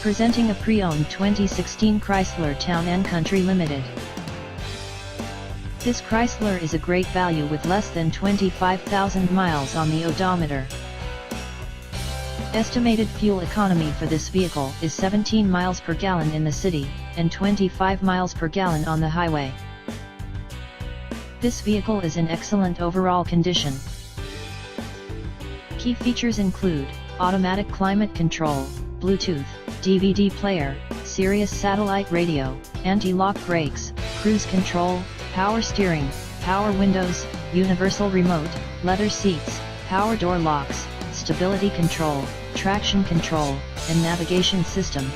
Presenting a pre-owned 2016 Chrysler Town & Country Limited. This Chrysler is a great value with less than 25,000 miles on the odometer. Estimated fuel economy for this vehicle is 17 miles per gallon in the city, and 25 miles per gallon on the highway. This vehicle is in excellent overall condition. Key features include automatic climate control, Bluetooth, DVD player, Sirius satellite radio, anti-lock brakes, cruise control, power steering, power windows, universal remote, leather seats, power door locks, stability control, traction control, and navigation system.